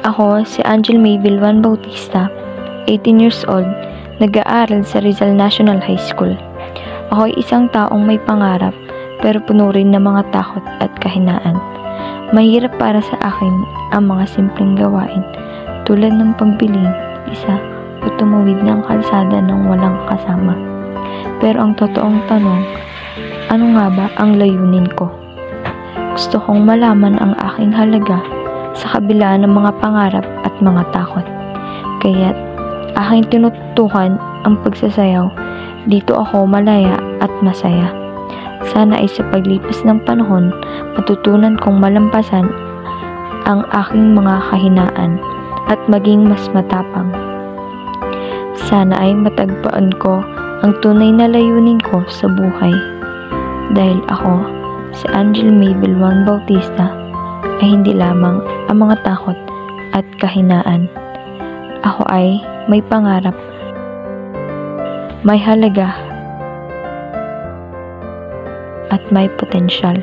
Ako si Angel Maybel Juan Bautista, 18 years old, nag-aaral sa Rizal National High School. Ako ay isang taong may pangarap pero puno rin ng mga takot at kahinaan. Mahirap para sa akin ang mga simpleng gawain tulad ng pagbili, isa o tumawid ng kalsada ng walang kasama. Pero ang totoong tanong, ano nga ba ang layunin ko? Gusto kong malaman ang aking halaga sa kabila ng mga pangarap at mga takot. Kaya't aking tinutukan ang pagsasayaw. Dito ako malaya at masaya. Sana ay sa paglipas ng panahon, matutunan kong malampasan ang aking mga kahinaan at maging mas matapang. Sana ay matagpuan ko ang tunay na layunin ko sa buhay. Dahil ako, si Angel Maybel Juan Bautista, ay hindi lamang ang mga takot at kahinaan. Ako ay may pangarap, may halaga, at may potensyal.